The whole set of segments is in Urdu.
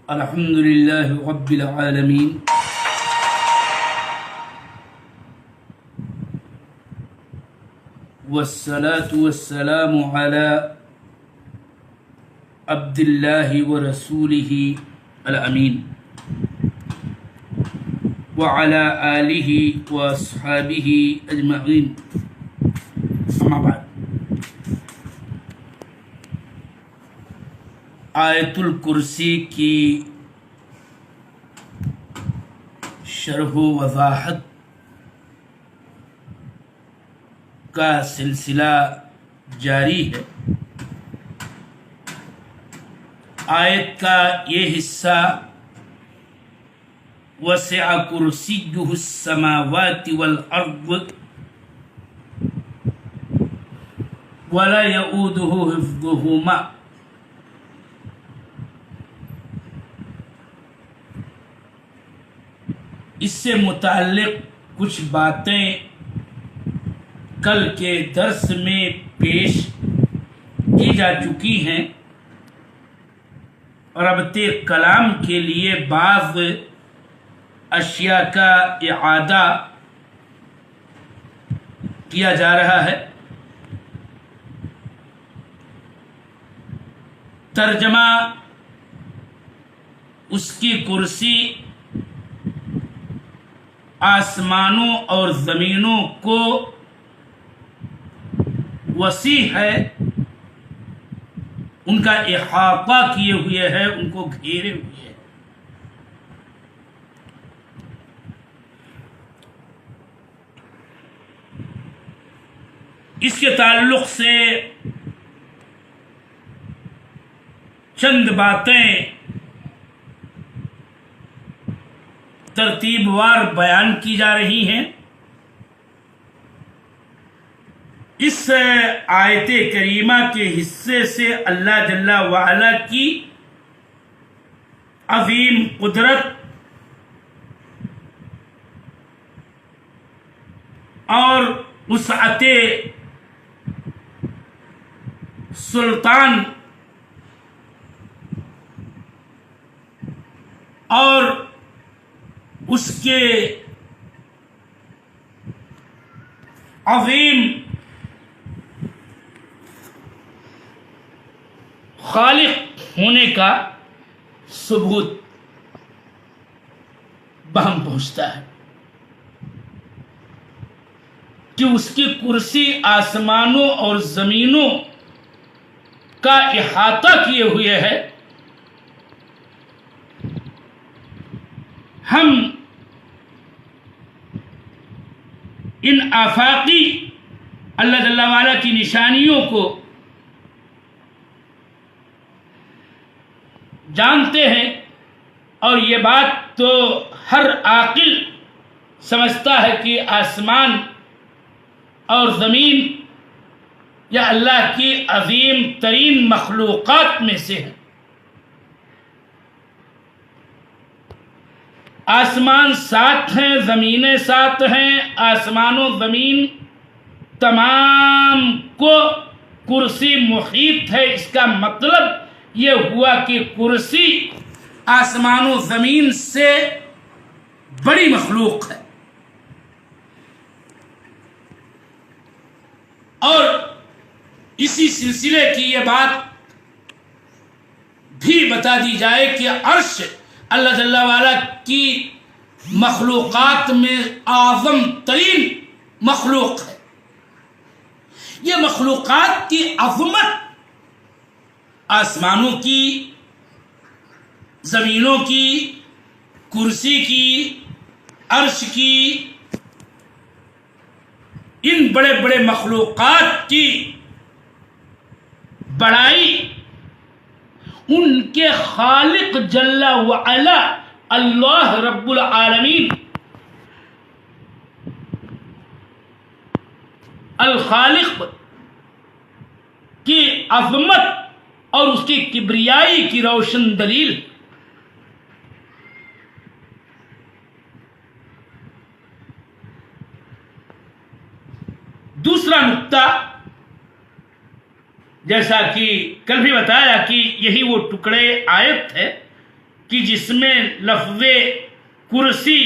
الحمد لله رب العالمين والصلاة والسلام على عبد الله ورسوله الأمين وعلى آله وأصحابه أجمعين أما بعد آیت الکرسی کی شرح و وضاحت کا سلسلہ جاری ہے۔ آیت کا یہ حصہ وسع کرسیہ السماوات والارض ولا یؤودہ حفظہما، اس سے متعلق کچھ باتیں کل کے درس میں پیش کی جا چکی ہیں، ربط کلام کے لیے بعض اشیاء کا اعادہ کیا جا رہا ہے۔ ترجمہ اس کی کرسی آسمانوں اور زمینوں کو وسیع ہے، ان کا احاطہ کیے ہوئے ہے، ان کو گھیرے ہوئے ہے۔ اس کے تعلق سے چند باتیں ترتیب وار بیان کی جا رہی ہیں۔ اس آیت کریمہ کے حصے سے اللہ جل وعلا کی عظیم قدرت اور وسعت سلطان اور اس کے عظیم خالق ہونے کا ثبوت بہم پہنچتا ہے کہ اس کی کرسی آسمانوں اور زمینوں کا احاطہ کیے ہوئے ہے۔ ہم ان آفاقی اللہ جل وعلا کی نشانیوں کو جانتے ہیں، اور یہ بات تو ہر عاقل سمجھتا ہے کہ آسمان اور زمین یا اللہ کی عظیم ترین مخلوقات میں سے ہے۔ آسمان 7 ہیں، زمینیں 7 ہیں، آسمان و زمین تمام کو کرسی محیط ہے۔ اس کا مطلب یہ ہوا کہ کرسی آسمان و زمین سے بڑی مخلوق ہے، اور اسی سلسلے کی یہ بات بھی بتا دی جائے کہ عرش اللہ جل وعلا کی مخلوقات میں اعظم ترین مخلوق ہے۔ یہ مخلوقات کی عظمت آسمانوں کی، زمینوں کی، کرسی کی، عرش کی، ان بڑے بڑے مخلوقات کی بڑائی ان کے خالق جل وعلا اللہ رب العالمین الخالق کی عظمت اور اس کی کبریائی کی روشن دلیل۔ دوسرا نقطہ جیسا کہ کل بھی بتایا کہ یہی وہ ٹکڑے آیت ہے کہ جس میں لفظ کرسی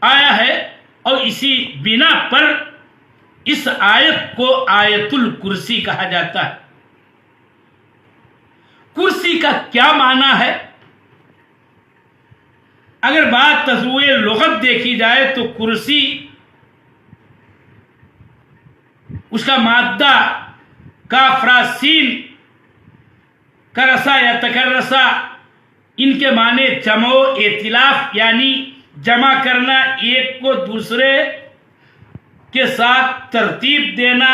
آیا ہے، اور اسی بنا پر اس آیت کو آیت الکرسی کہا جاتا ہے۔ کرسی کا کیا معنی ہے؟ اگر بات تضوع لغت دیکھی جائے تو کرسی اس کا مادہ کاف را سین کرسا یا تکرسا، ان کے معنی جمع و ائتلاف یعنی جمع کرنا، ایک کو دوسرے کے ساتھ ترتیب دینا،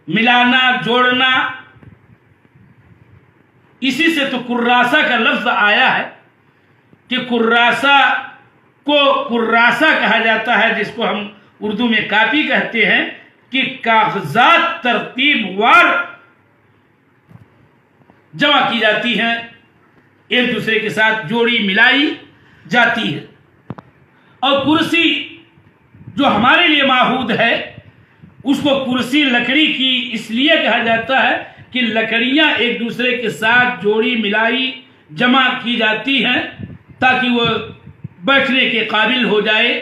ملانا، جوڑنا۔ اسی سے تو کراسہ کا لفظ آیا ہے کہ کراسہ کو کراسہ کہا جاتا ہے، جس کو ہم اردو میں کاپی کہتے ہیں، کہ کاغذات ترتیب وار جمع کی جاتی ہیں، ایک دوسرے کے ساتھ جوڑی ملائی جاتی ہے۔ اور کرسی جو ہمارے لیے معہود ہے، اس کو کرسی لکڑی کی اس لیے کہا جاتا ہے کہ لکڑیاں ایک دوسرے کے ساتھ جوڑی ملائی جمع کی جاتی ہیں تاکہ وہ بیٹھنے کے قابل ہو جائے۔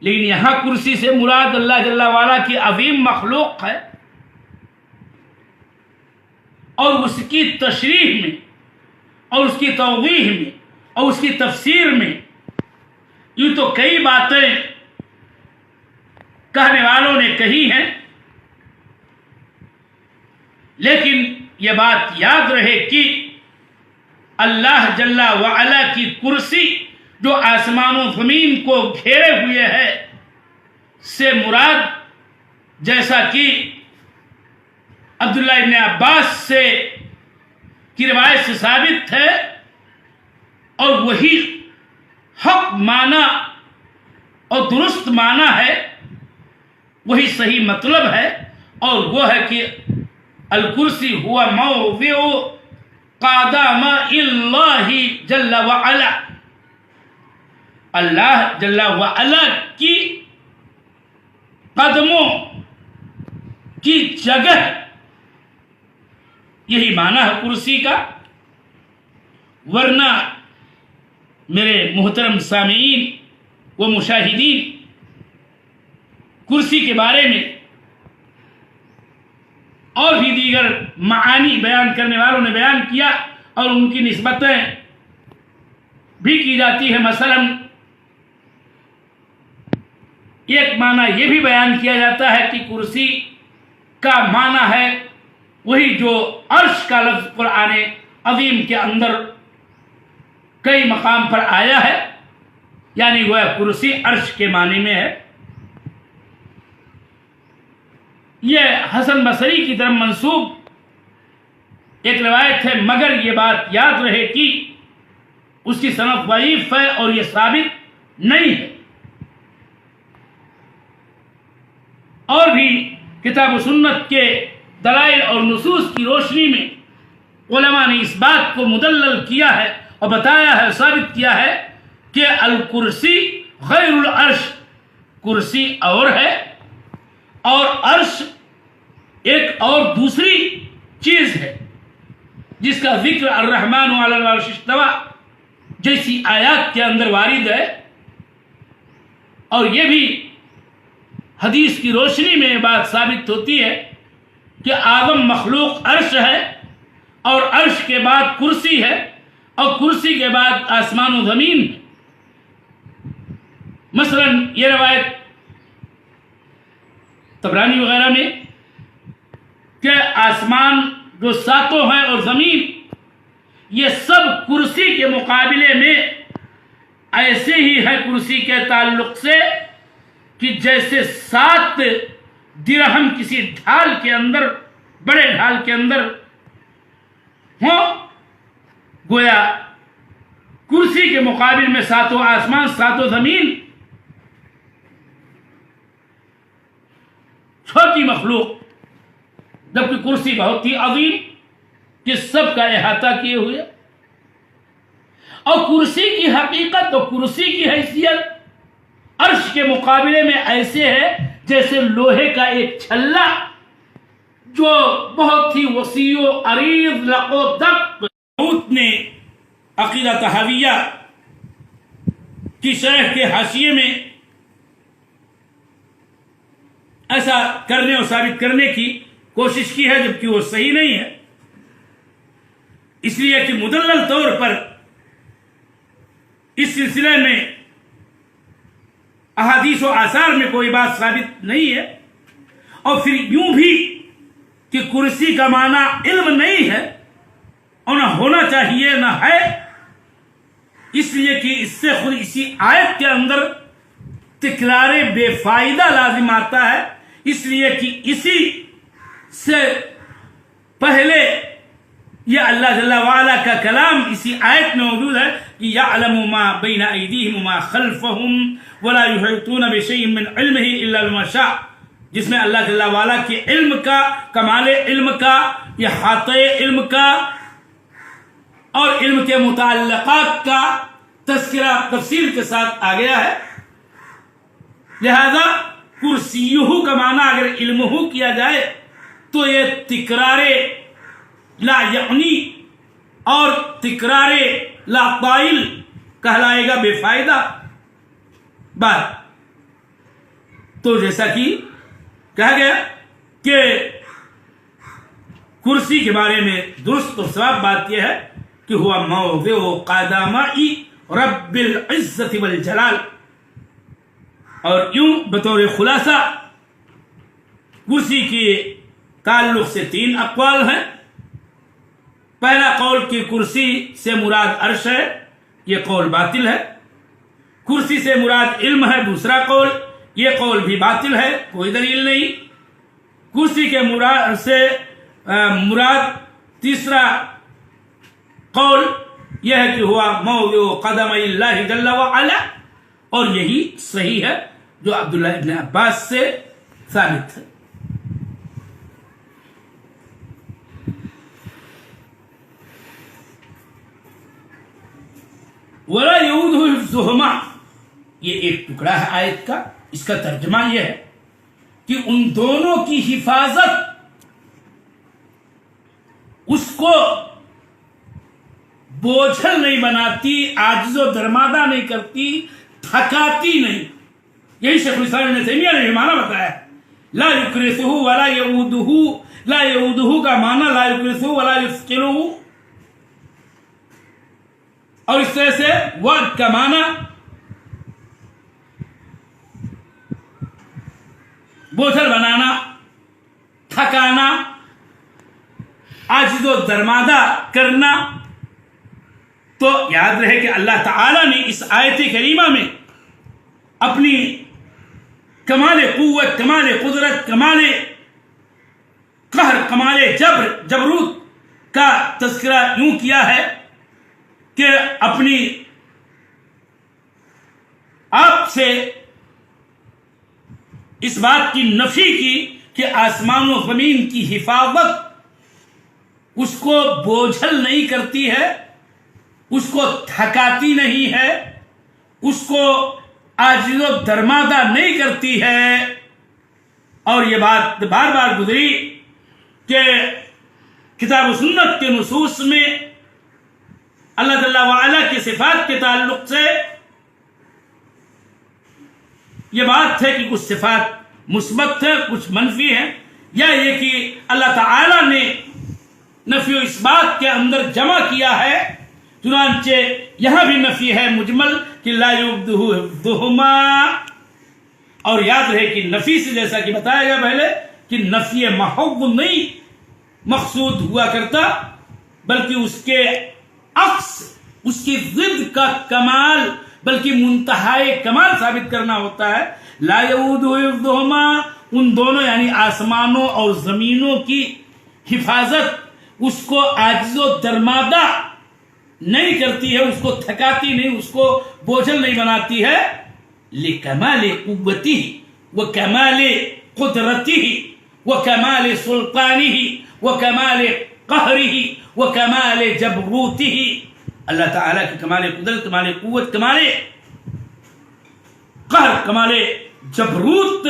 لیکن یہاں کرسی سے مراد اللہ جل وعلا کی عظیم مخلوق ہے، اور اس کی تشریح میں اور اس کی توضیح میں اور اس کی تفسیر میں یوں تو کئی باتیں کہنے والوں نے کہی ہیں، لیکن یہ بات یاد رہے کہ اللہ جل وعلا کی کرسی جو آسمان و زمین کو گھیرے ہوئے ہے سے مراد، جیسا کہ عبداللہ ابن عباس سے کی روایت سے ثابت ہے، اور وہی حق معنی اور درست معنی ہے، وہی صحیح مطلب ہے، اور وہ ہے کہ الکرسی ہوا موضع قدم اللہ جل وعلا، اللہ جل وعلا کی قدموں کی جگہ، یہی معنی ہے کرسی کا۔ ورنہ میرے محترم سامعین و مشاہدین، کرسی کے بارے میں اور بھی دیگر معانی بیان کرنے والوں نے بیان کیا، اور ان کی نسبتیں بھی کی جاتی ہیں۔ مثلا ایک معنی یہ بھی بیان کیا جاتا ہے کہ کرسی کا معنی ہے وہی جو عرش کا لفظ قرآن عظیم کے اندر کئی مقام پر آیا ہے، یعنی وہ کرسی عرش کے معنی میں ہے۔ یہ حسن بصری کی طرف منسوب ایک روایت ہے، مگر یہ بات یاد رہے کہ اس کی سند ضعیف ہے اور یہ ثابت نہیں ہے۔ اور بھی کتاب و سنت کے دلائل اور نصوص کی روشنی میں علماء نے اس بات کو مدلل کیا ہے اور بتایا ہے، ثابت کیا ہے کہ الکرسی غیر العرش، کرسی اور ہے، اور عرش ایک اور دوسری چیز ہے جس کا ذکر الرحمن علی العرش استوى جیسی آیات کے اندر وارد ہے۔ اور یہ بھی حدیث کی روشنی میں یہ بات ثابت ہوتی ہے کہ اعظم مخلوق عرش ہے، اور عرش کے بعد کرسی ہے، اور کرسی کے بعد آسمان و زمین ہے۔ مثلا یہ روایت طبرانی وغیرہ میں کہ آسمان جو ساتوں ہیں اور زمین، یہ سب کرسی کے مقابلے میں ایسے ہی ہے کرسی کے تعلق سے کہ جیسے 7 درہم کسی ڈھال کے اندر، بڑے ڈھال کے اندر ہوں، گویا کرسی کے مقابل میں 7 آسمان 7 زمین چھوٹی مخلوق، جبکہ کرسی بہت ہی عظیم کہ سب کا احاطہ کیے ہوئے۔ اور کرسی کی حقیقت اور کرسی کی حیثیت عرش کے مقابلے میں ایسے ہے جیسے لوہے کا ایک چھلا جو بہت ہی وسیع و عریض لق و دق. نے عقیدہ طحاویہ کی شرح کے حاشیے میں ایسا کرنے اور ثابت کرنے کی کوشش کی ہے، جبکہ وہ صحیح نہیں ہے، اس لیے کہ مدلل طور پر اس سلسلے میں احادیث و آثار میں کوئی بات ثابت نہیں ہے. اور پھر یوں بھی کہ کرسی کا معنی علم نہیں ہے اور نہ ہونا چاہیے نہ ہے، اس لیے کہ اس سے خود اسی آیت کے اندر تکرار بے فائدہ لازم آتا ہے، اس لیے کہ اسی سے پہلے یہ اللہ جل وعلا کا کلام اسی آیت میں موجود ہے کہ یعلم ما بین ایدیہم وما خلفہم ولا یحیطون بشیء من علمہ الا بما شاء، جس میں اللہ جل وعلا کے علم کا، کمال علم کا، احاطہ علم کا اور علم کے متعلقات کا تذکرہ تفصیل کے ساتھ آ گیا ہے. لہذا کرسیہ کا معنی اگر علمہ کیا جائے تو یہ تکرار لا یعنی اور تکرار لا قائل کہلائے گا، بے فائدہ بات. تو جیسا کہ کہا گیا کہ کرسی کے بارے میں درست اور صواب بات یہ ہے کہ ہوا موضع قدمائی رب العزت والجلال. اور یوں بطور خلاصہ کرسی کے تعلق سے 3 اقوال ہیں. پہلا قول کہ کرسی سے مراد عرش ہے، یہ قول باطل ہے. کرسی سے مراد علم ہے، دوسرا قول، یہ قول بھی باطل ہے، کوئی دلیل نہیں. کرسی کے مراد تیسرا قول یہ ہے کہ ہوا موضع قدم اللہ جل وعلا، اور یہی صحیح ہے جو عبداللہ ابن عباس سے ثابت ہے. وَلَا يَؤُودُهُ حِفْظُهُمَا، یہ ایک ٹکڑا ہے آیت کا. اس کا ترجمہ یہ ہے کہ ان دونوں کی حفاظت اس کو بوجھل نہیں بناتی، عاجز و درمادہ نہیں کرتی، تھکاتی نہیں. یہی شیخ الاسلام ابن تیمیہ نے معنی بتایا. لا یکرثہ ولا یعودہ، لا یعودہ کا معنی لا یکرثہ ولا یثقلہ، اور اس طرح سے وعد کا معنی بوجھل بنانا، تھکانا، عاجز و درمادہ کرنا. تو یاد رہے کہ اللہ تعالیٰ نے اس آیت کریمہ میں اپنی کمال قوت، کمال قدرت، کمال قہر، کمال جبروت کا تذکرہ یوں کیا ہے کہ اپنی آپ سے اس بات کی نفی کی کہ آسمان و زمین کی حفاظت اس کو بوجھل نہیں کرتی ہے، اس کو تھکاتی نہیں ہے، اس کو عاجز و درمادہ نہیں کرتی ہے. اور یہ بات بار بار گزری کہ کتاب و سنت کے نصوص میں اللہ جل وعلا کی صفات کے تعلق سے یہ بات ہے کہ کچھ صفات مثبت ہے، کچھ منفی ہیں، یا یہ کہ اللہ تعالی نے نفی و اثبات کے اندر جمع کیا ہے. چنانچہ یہاں بھی نفی ہے مجمل کہ لا یعودہ حفظہما. اور یاد رہے کہ نفی سے جیسا کہ بتایا گیا پہلے کہ نفی محض نہیں مقصود ہوا کرتا، بلکہ اس کے عکس، اس کی ضد کا کمال، بلکہ منتہائے کمال ثابت کرنا ہوتا ہے. لا یعودہ حفظہما، ان دونوں یعنی آسمانوں اور زمینوں کی حفاظت اس کو عاجز و درمادہ نہیں کرتی ہے، اس کو تھکاتی نہیں، اس کو بوجھل نہیں بناتی ہے. لکمال قوتہ وکمال قدرتہ وکمال سلطانہ وکمال قہرہ وکمال جبروتہ. اللہ تعالیٰ کی کمال قدرت، کمال قوت، کمال قہر، کمال جبروت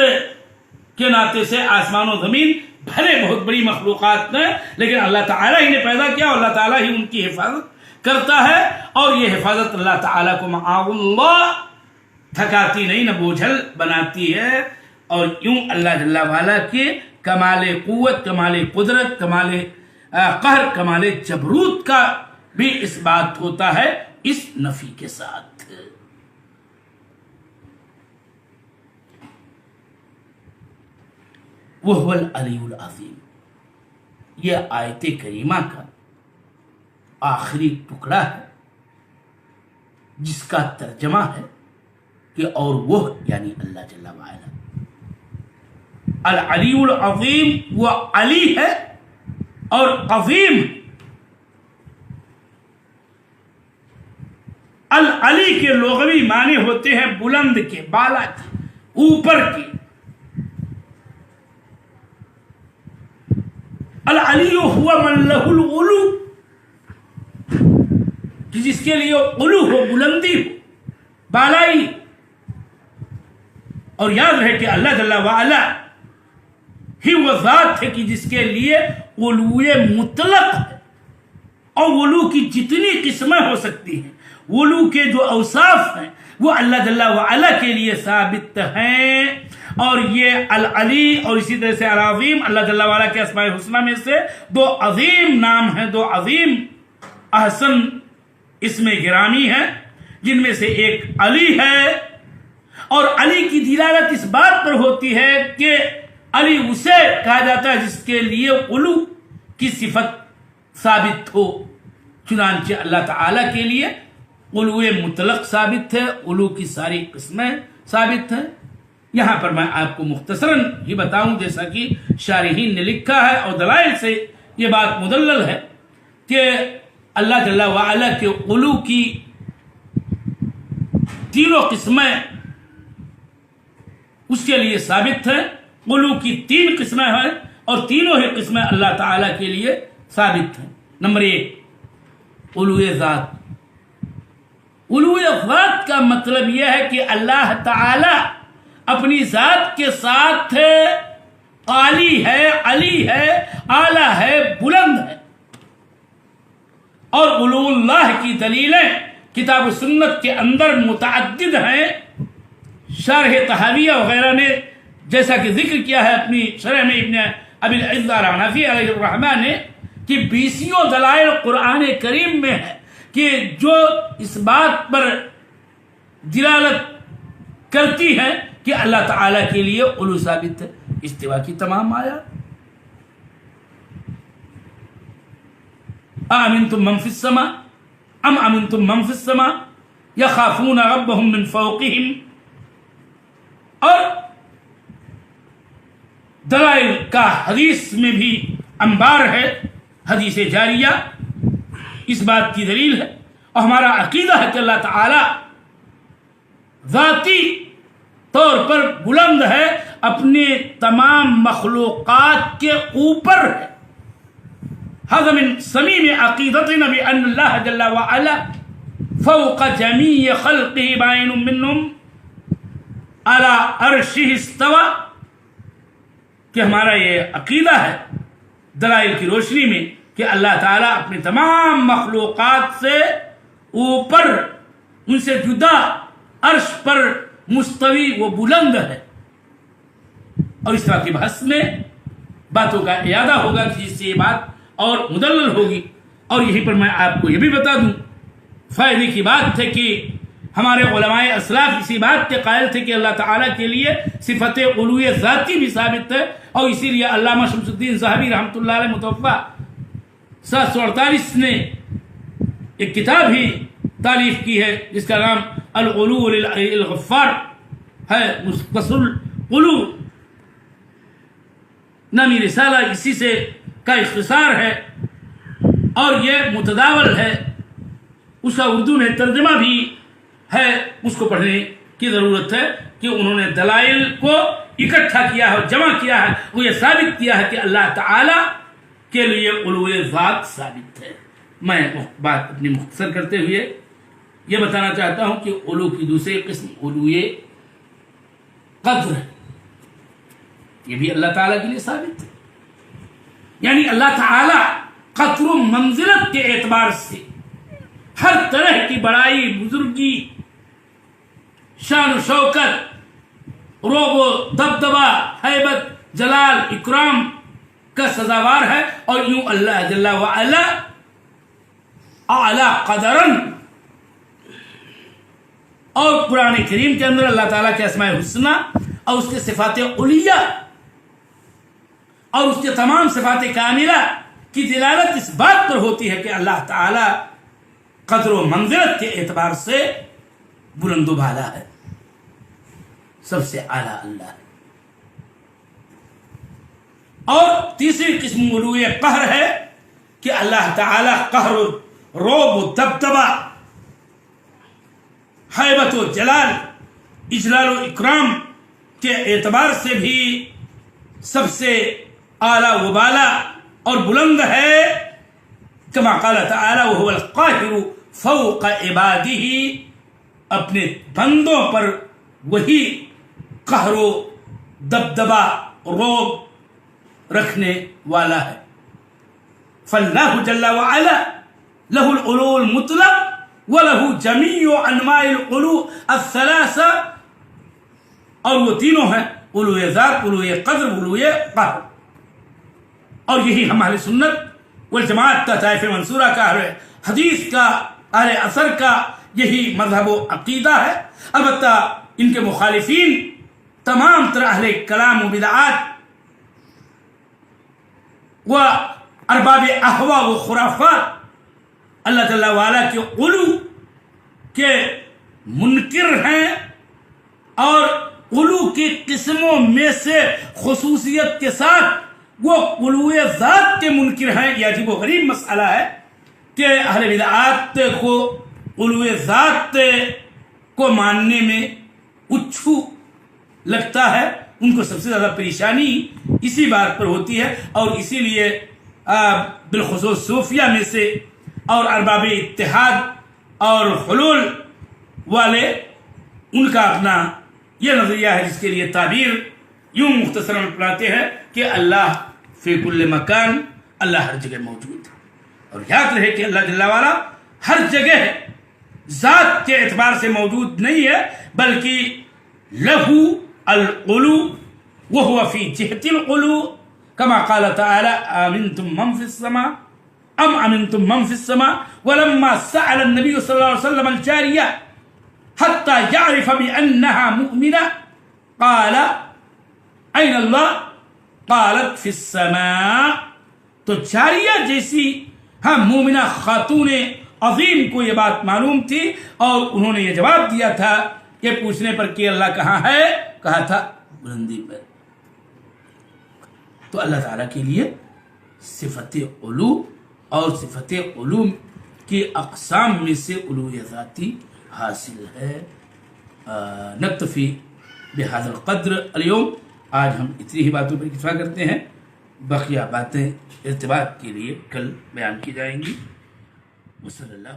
کے ناطے سے آسمان و زمین بھلے بہت بڑی مخلوقات ہیں، لیکن اللہ تعالیٰ ہی نے پیدا کیا اور اللہ تعالیٰ ہی ان کی حفاظت کرتا ہے، اور یہ حفاظت اللہ تعالیٰ کو معاذ اللہ تھکاتی نہیں، نہ بوجھل بناتی ہے، اور یوں اللہ جل وعلا کے کمال قوت، کمال قدرت، کمال قہر، کمال جبروت کا بھی اس بات ہوتا ہے اس نفی کے ساتھ۔ وَهُوَ الْعَلِيُّ الْعَظِيمُ، یہ آیت کریمہ کا آخری ٹکڑا ہے جس کا ترجمہ ہے کہ اور وہ یعنی اللہ جل وعلا العلی العظیم، وہ علی ہے اور عظیم۔ العلی کے لغوی معنی ہوتے ہیں بلند کے، بالا کے، اوپر کے۔ العلی هو من له العلو، کہ جس کے لیے علو ہو، بلندی ہو، بالائی۔ اور یاد رہے کہ اللہ جل وعلا ہی وہ ذات ہے کہ جس کے لیے علو مطلق ہے، اور علو کی جتنی قسمیں ہو سکتی ہیں، علو کے جو اوصاف ہیں وہ اللہ جل وعلا کے لیے ثابت ہیں۔ اور یہ العلی اور اسی طرح سے العظیم اللہ جل وعلا کے اسماء الحسنی میں سے دو عظیم نام ہیں، دو عظیم احسن اسم گرامی ہیں، جن میں سے ایک علی ہے، اور علی کی دلالت اس بات پر ہوتی ہے کہ علی اسے کہا جاتا ہے جس کے لیے علو کی صفت ثابت ہو۔ چنانچہ اللہ تعالیٰ کے لیے علو مطلق ثابت ہے، علو کی ساری قسمیں ثابت ہیں۔ یہاں پر میں آپ کو مختصراً ہی بتاؤں، جیسا کہ شارحین نے لکھا ہے اور دلائل سے یہ بات مدلل ہے کہ اللہ جل وعلا کے علو کی تینوں قسمیں اس کے لیے ثابت ہیں۔ علو کی تین قسمیں ہیں اور تینوں ہی قسمیں اللہ تعالیٰ کے لیے ثابت ہیں۔ نمبر ایک، علو ذات۔ علو ذات کا مطلب یہ ہے کہ اللہ تعالیٰ اپنی ذات کے ساتھ عالی ہے، علی ہے، اعلیٰ ہے، بلند ہے۔ اور علو اللہ کی دلیلیں کتاب و سنت کے اندر متعدد ہیں۔ شرح طحاویہ وغیرہ نے جیسا کہ ذکر کیا ہے اپنی شرح میں ابن ابی العز الحنفی علیہ الرحمہ نے، کہ 20 دلائل قرآن کریم میں ہے کہ جو اس بات پر دلالت کرتی ہے کہ اللہ تعالیٰ کے لیے علو ثابت ہے۔ استوا کی تمام آیات، أأمنتم من في السماء أم أمنتم من في السماء يخافون ربهم من فوقهم، اور دلائل کا حدیث میں بھی انبار ہے، حدیث جاریہ اس بات کی دلیل ہے۔ اور ہمارا عقیدہ ہے کہ اللہ تعالی ذاتی طور پر بلند ہے، اپنے تمام مخلوقات کے اوپر ہے۔ هذا من صميم عقيدتنا بأن الله جل وعلا فوق جميع خلقه باين منهم على عرشه استوى، کہ ہمارا یہ عقیدہ ہے دلائل کی روشنی میں کہ اللہ تعالیٰ اپنے تمام مخلوقات سے اوپر، ان سے جدا عرش پر مستوی و بلند ہے۔ اور اس طرح کی بحث میں باتوں کا اعادہ ہوگا جس سے یہ بات اور مدلل ہوگی۔ اور یہیں پر میں آپ کو یہ بھی بتا دوں، فائدے کی بات ہے کہ ہمارے علماء اسلاف اسی بات کے قائل تھے کہ اللہ تعالیٰ کے لیے صفت علو ذاتی بھی ثابت ہے، اور اسی لیے علامہ شمس الدین ذہبی رحمۃ اللہ علیہ متوفہ 748 نے ایک کتاب ہی تالیف کی ہے جس کا نام العلو الغفار ہے، مختصر العلو نامی رسالہ اسی سے کا اختصار ہے، اور یہ متداول ہے، اس کا اردو میں ترجمہ بھی ہے، اس کو پڑھنے کی ضرورت ہے کہ انہوں نے دلائل کو اکٹھا کیا ہے، جمع کیا ہے، وہ یہ ثابت کیا ہے کہ اللہ تعالی کے لیے علو ذات ثابت ہے۔ میں بات اپنی مختصر کرتے ہوئے یہ بتانا چاہتا ہوں کہ علو کی دوسری قسم علو قدر ہے۔ یہ بھی اللہ تعالیٰ کے لیے ثابت ہے. یعنی اللہ تعالیٰ قدر و منزلت کے اعتبار سے ہر طرح کی بڑائی، بزرگی، شان و شوکت، رعب و دبدبہ، ہیبت، جلال، اکرام کا سزاوار ہے. اور یوں اللہ جل وعلا اعلی قدرن. اور قرآن کریم کے اندر اللہ تعالیٰ کے اسماء الحسنی اور اس کے صفات علیہ اور اس کے تمام صفات کاملہ کی دلالت اس بات پر ہوتی ہے کہ اللہ تعالیٰ قدر و منزلت کے اعتبار سے بلند و بالا ہے، سب سے اعلیٰ اللہ ہے. اور تیسری قسم علو قہر ہے کہ اللہ تعالیٰ قہر و رعب و دبدبہ، ہیبت و جلال، اجلال و اکرام کے اعتبار سے بھی سب سے اعلیٰ و بالا اور بلند ہے. کما قال تعالی وهو القاہر فوق عبادہ، اپنے بندوں پر وہی قہر و دبدبہ، رعب رکھنے والا ہے. فاللہ جل وعلا له العلو المطلق وله جميع انواع العلو الثلاثہ، اور وہ تینوں ہیں علو ذات، علو قدر، علو قہر. اور یہی ہم اہل سنت والجماعت کا طائف منصورہ کا، اہل حدیث کا، اہل اثر کا یہی مذہب و عقیدہ ہے. البتہ ان کے مخالفین تمام طرح اہل کلام و بدعات و ارباب احوا و خرافات اللہ جل وعلا کے علو کے منکر ہیں، اور علو کی قسموں میں سے خصوصیت کے ساتھ وہ علو ذات کے منکر ہیں. یہ عجیب و غریب مسئلہ ہے کہ اہل بدعات کو علو ذات کو ماننے میں اچھو لگتا ہے. ان کو سب سے زیادہ پریشانی اسی بات پر ہوتی ہے، اور اسی لیے بالخصوص صوفیہ میں سے اور ارباب اتحاد اور حلول والے، ان کا اپنا یہ نظریہ ہے جس کے لیے تعبیر یوں مختصراً اپناتے ہیں کہ اللہ فی کل مکان، اللہ ہر جگہ موجود ہے. اور یاد رہے کہ اللہ جل وعلا ہر جگہ ذات کے اعتبار سے موجود نہیں ہے، بلکہ لہو العلو وہو فی جہت العلو. کما قال تعالی آمنتم من فی السماء ام امنتم من فی السماء ولما سأل النبی صلی اللہ علیہ وسلم الجاریہ حتی یعرف بأنها مؤمنہ قال این اللہ قالت فی السماء. تو جاریہ جیسی مومنہ خاتون عظیم کو یہ بات معلوم تھی، اور انہوں نے یہ جواب دیا تھا کہ پوچھنے پر کہ اللہ کہاں ہے، کہا تھا بلندی پر. تو اللہ تعالیٰ کے لیے صفت علو اور صفت علو کی اقسام میں سے علو ذاتی حاصل ہے. نکتفی بہذا القدر اليوم. آج ہم اتنی ہی باتوں پر اکتفا کرتے ہیں، بقیہ باتیں ارتباط کے لیے کل بیان کی جائیں گی. وصلی اللہ